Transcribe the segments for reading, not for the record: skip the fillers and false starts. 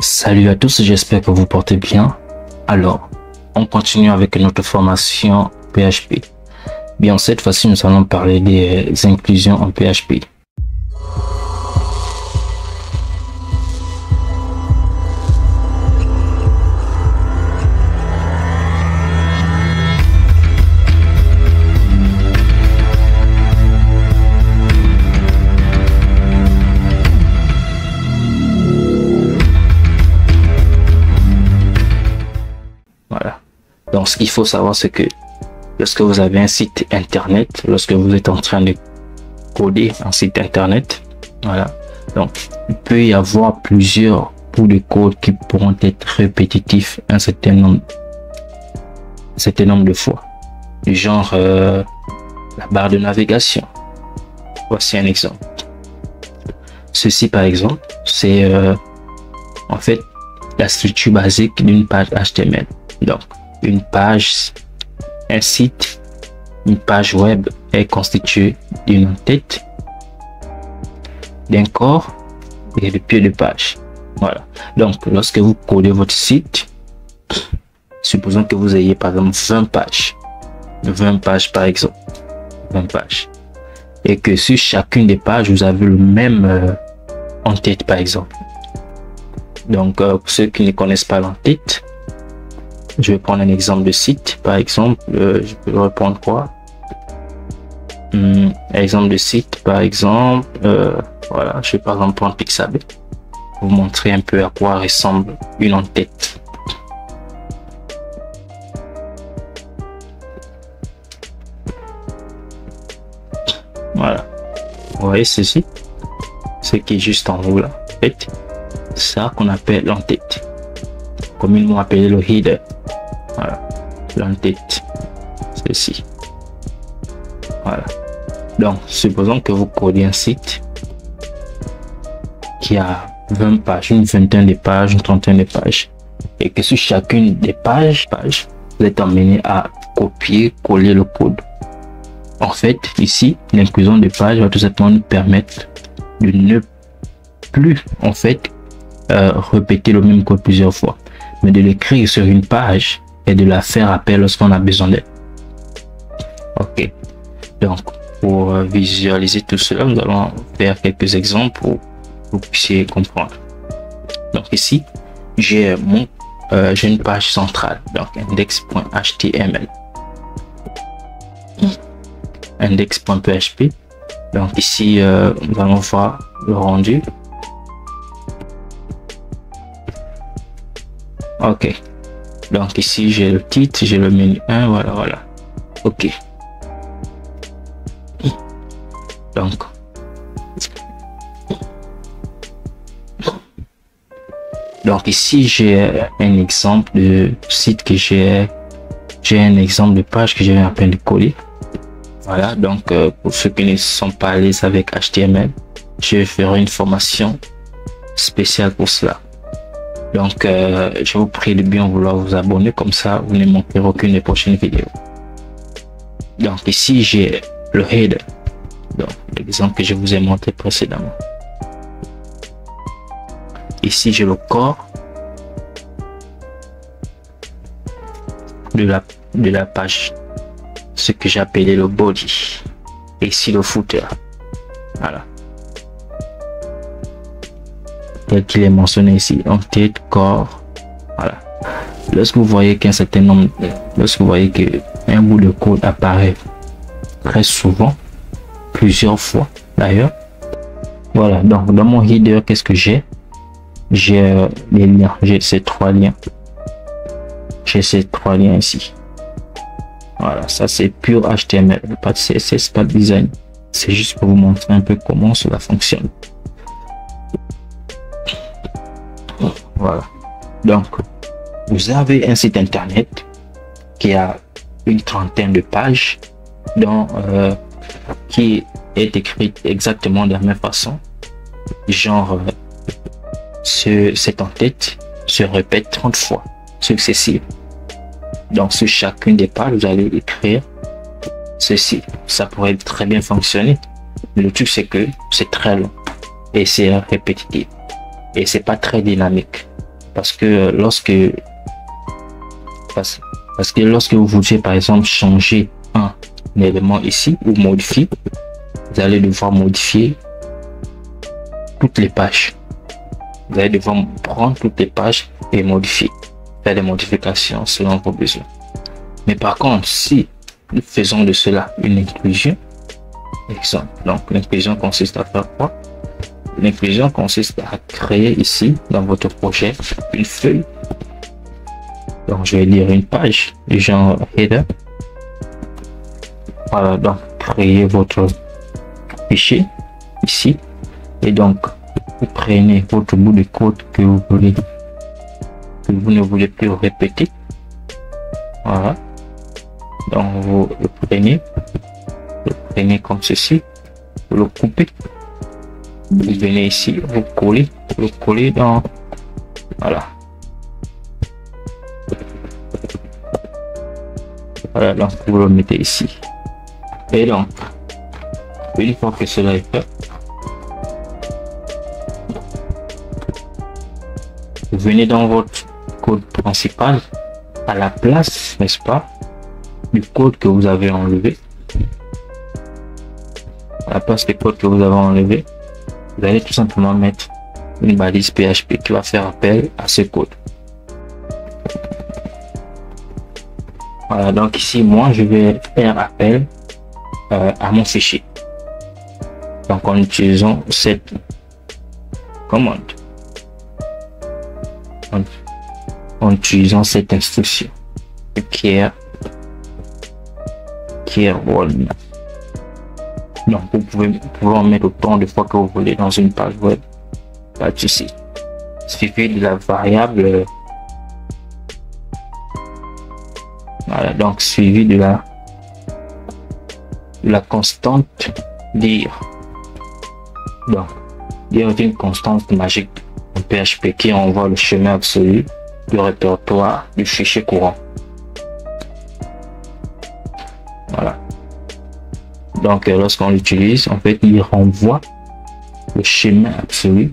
Salut à tous, j'espère que vous portez bien. Alors, on continue avec notre formation PHP. Bien, cette fois-ci, nous allons parler des inclusions en PHP. Voilà. Donc, ce qu'il faut savoir, c'est que lorsque vous avez un site internet, lorsque vous êtes en train de coder un site internet, voilà. Donc, il peut y avoir plusieurs bouts de code qui pourront être répétitifs un certain nombre de fois. Du genre la barre de navigation. Voici un exemple. Ceci, par exemple, c'est en fait la structure basique d'une page HTML. Donc, une page, un site, une page web est constituée d'une en-tête, d'un corps et de pied de page. Voilà. Donc, lorsque vous codez votre site, supposons que vous ayez par exemple 20 pages par exemple, 20 pages, et que sur chacune des pages, vous avez le même en-tête par exemple. Donc, pour ceux qui ne connaissent pas l'en-tête, je vais prendre un exemple de site. Par exemple, je peux reprendre quoi? Exemple de site, par exemple, voilà, je vais par exemple prendre Pixabay pour vous montrer un peu à quoi ressemble une en-tête. Voilà, vous voyez ceci, ce qui est juste en haut là, en fait, ça qu'on appelle l'en-tête, communément appelé le header. Voilà, l'en-tête, ceci. Voilà. Donc, supposons que vous codez un site qui a 20 pages, une vingtaine de pages, une trentaine de pages, et que sur chacune des pages, vous êtes amené à copier-coller le code. En fait, ici, l'inclusion de pages va tout simplement nous permettre de ne plus, en fait, répéter le même code plusieurs fois, mais de l'écrire sur une page et de la faire appel lorsqu'on a besoin d'elle. Ok, donc pour visualiser tout cela, nous allons faire quelques exemples pour que vous puissiez comprendre. Donc ici, j'ai une page centrale, donc index.html, index.php. Donc ici, nous allons voir le rendu. Ok. Donc ici j'ai le titre, j'ai le menu 1, voilà. Ok. Donc ici j'ai un exemple de site que j'ai un exemple de page que j'ai à peine de coller. Voilà, donc pour ceux qui ne sont pas à l'aise avec HTML, je ferai une formation spéciale pour cela. Donc, je vous prie de bien vouloir vous abonner, comme ça vous ne manquerez aucune des prochaines vidéos. Donc ici j'ai le header, donc l'exemple que je vous ai montré précédemment. Ici j'ai le corps de la page, ce que j'ai appelé le body, et ici le footer. Voilà, tel qu'il est mentionné ici, en-tête, corps. Voilà. Lorsque vous voyez qu'un certain nombre, lorsque vous voyez que un bout de code apparaît très souvent, plusieurs fois d'ailleurs, voilà. Donc dans mon header, qu'est-ce que j'ai les liens, j'ai ces trois liens, ici. Voilà, ça c'est pur HTML, pas de CSS, pas de design. C'est juste pour vous montrer un peu comment cela fonctionne. Voilà, donc vous avez un site internet qui a une trentaine de pages, qui est écrite exactement de la même façon, genre cette en-tête se répète 30 fois successives. Donc sur chacune des pages vous allez écrire ceci. Ça pourrait très bien fonctionner, mais le truc c'est que c'est très long et c'est répétitif et c'est pas très dynamique. parce que lorsque vous voulez par exemple changer un élément ici ou modifier, vous allez devoir modifier toutes les pages. Vous allez devoir prendre toutes les pages et modifier, faire des modifications selon vos besoins. Mais par contre, si nous faisons de cela une inclusion, exemple, donc l'inclusion consiste à faire quoi? L'inclusion consiste à créer ici dans votre projet une feuille. Donc je vais lire une page du genre header. Voilà, donc créez votre fichier ici et donc vous prenez votre bout de code que vous ne voulez plus répéter. Voilà, donc vous le prenez comme ceci, vous le coupez, vous venez ici, vous le collez dans, voilà, donc vous le mettez ici. Et donc une fois que cela est fait, vous venez dans votre code principal à la place, n'est-ce pas, du code que vous avez enlevé. À la place du code que vous avez enlevé, vous allez tout simplement mettre une balise PHP qui va faire appel à ce code. Voilà, donc ici moi je vais faire appel à mon fichier. Donc en utilisant cette commande, en utilisant cette instruction care one. Donc vous pouvez en mettre autant de fois que vous voulez dans une page web, pas de souci. Il suffit de la variable, voilà, donc suivi de la constante dire. Donc dire est une constante magique en PHP qui envoie le chemin absolu du répertoire du fichier courant. Voilà. Donc lorsqu'on l'utilise, en fait, il renvoie le chemin absolu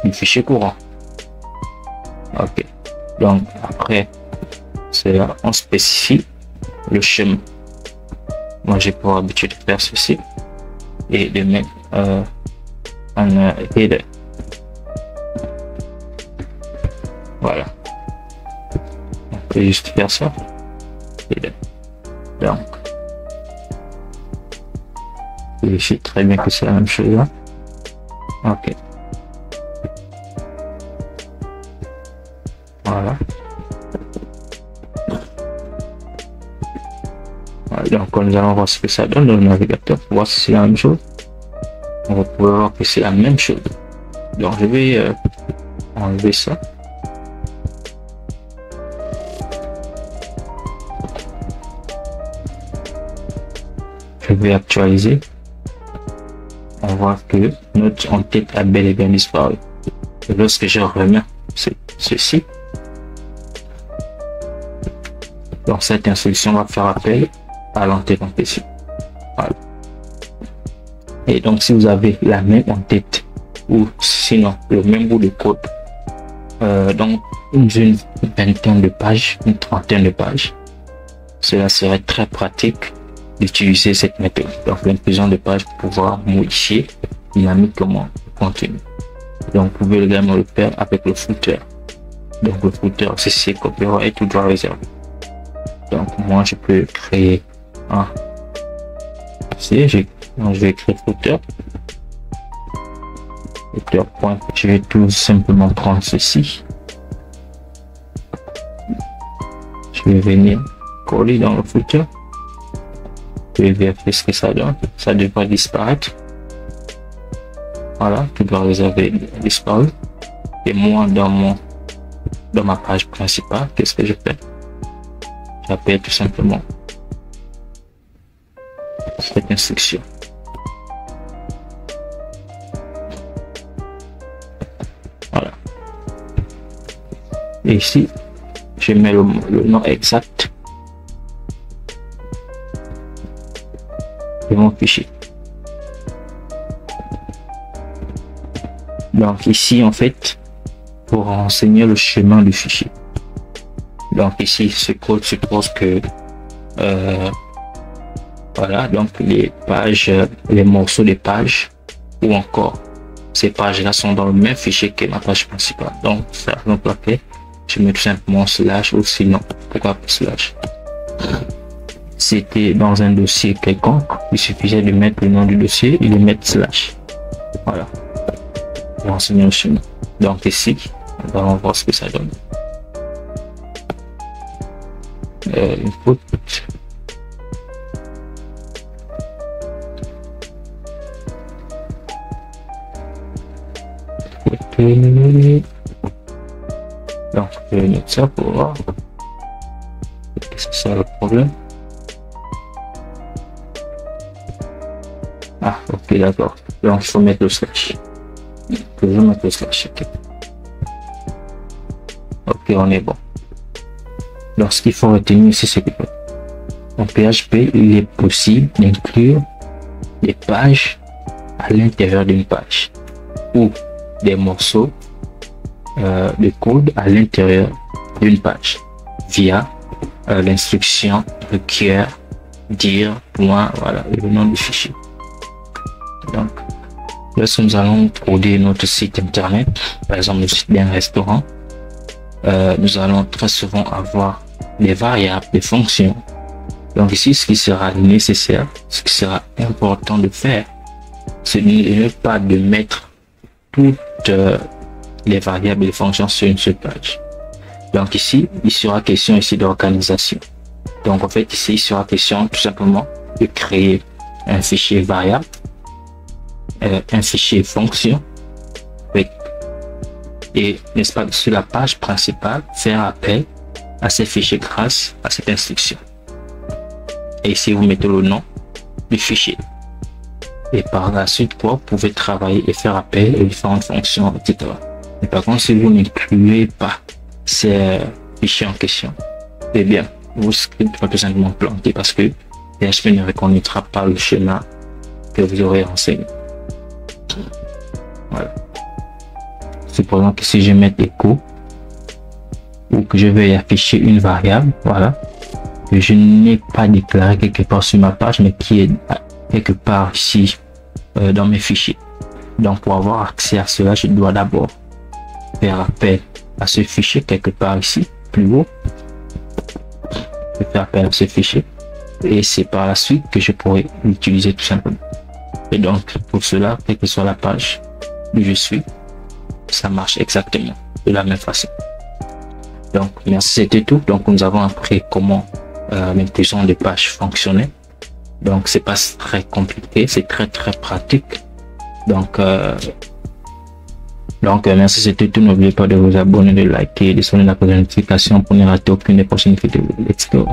du fichier courant. Ok. Donc après cela, on spécifie le chemin. Moi, j'ai pour habitude de faire ceci et de mettre un header. Voilà. On peut juste faire ça. Header. Donc, vérifie très bien que c'est la même chose là. Ok. Voilà. Donc nous allons voir ce que ça donne dans le navigateur pour voir si c'est la même chose. On va pouvoir voir que c'est la même chose. Donc je vais enlever ça. Je vais actualiser. On voit que notre en-tête a bel et bien disparu. Et lorsque je remets ceci, donc cette instruction va faire appel à l'entête en question. Voilà. Et donc si vous avez la même en-tête ou sinon le même bout de code donc d'une vingtaine de pages, une trentaine de pages, cela serait très pratique d'utiliser cette méthode, donc l'inclusion de pages pour pouvoir modifier dynamiquement le contenu. Donc vous pouvez également le faire avec le footer. Donc le footer, c'est copyright tout droit réservé. Donc moi je peux créer un donc je vais créer footer. Je vais tout simplement prendre ceci. Je vais venir coller dans le footer. Je vais vérifier ce que ça donne. Ça devrait disparaître. Voilà, tout doit réserver disparu. Et moi dans ma page principale, qu'est-ce que je fais? J'appelle tout simplement cette instruction. Voilà. Et ici, je mets le nom exact de mon fichier. Donc ici, en fait, pour renseigner le chemin du fichier. Donc ici, ce code suppose que voilà, donc les pages, les morceaux des pages ou encore ces pages-là sont dans le même fichier que ma page principale. Donc ça, donc ok, je mets tout simplement slash ou sinon pourquoi pas slash. C'était dans un dossier quelconque, il suffisait de mettre le nom du dossier et de mettre slash. Voilà, pour renseigner le chemin. Donc ici, on va voir ce que ça donne. Input. Donc je vais mettre ça pour voir. C'est ça le problème. Ah ok, d'accord. Donc il faut mettre le slash. Toujours mettre le slash. Ok, on est bon. Donc ce qu'il faut retenir ici, c'est que en PHP, il est possible d'inclure des pages à l'intérieur d'une page ou des morceaux de code à l'intérieur d'une page via l'instruction requiert dire point, voilà, et le nom du fichier. Donc lorsque nous allons coder notre site internet, par exemple le site d'un restaurant, nous allons très souvent avoir des variables, des fonctions. Donc ici, ce qui sera nécessaire, ce qui sera important de faire, c'est de ne pas de mettre toutes les variables et les fonctions sur une seule page. Donc ici, il sera question ici d'organisation. Donc en fait ici, il sera question tout simplement de créer un fichier variable, un fichier fonction, et n'est-ce pas sur la page principale faire appel à ces fichiers grâce à cette instruction. Et ici vous mettez le nom du fichier. Et par la suite, vous pouvez travailler et faire appel aux différentes fonctions, etc. Mais par contre, si vous n'incluez pas ces fichiers en question, eh bien, vos scripts vont tout simplement planter parce que PHP ne reconnaîtra pas le schéma que vous aurez renseigné. Voilà. Supposons que si je mets écho ou que je vais afficher une variable, voilà, que je n'ai pas déclaré quelque part sur ma page, mais qui est quelque part ici dans mes fichiers. Donc pour avoir accès à cela, je dois d'abord faire appel à ce fichier quelque part ici, plus haut. Je fais appel à ce fichier et c'est par la suite que je pourrai l'utiliser tout simplement. Et donc pour cela, quelle que soit la page où je suis, ça marche exactement de la même façon. Donc merci, c'était tout. Donc nous avons appris comment l'inclusion des pages fonctionnait. Donc c'est pas très compliqué, c'est très pratique. Donc merci, c'était tout. N'oubliez pas de vous abonner, de liker, de sonner la notification pour ne rater aucune des prochaines vidéos. Let's go.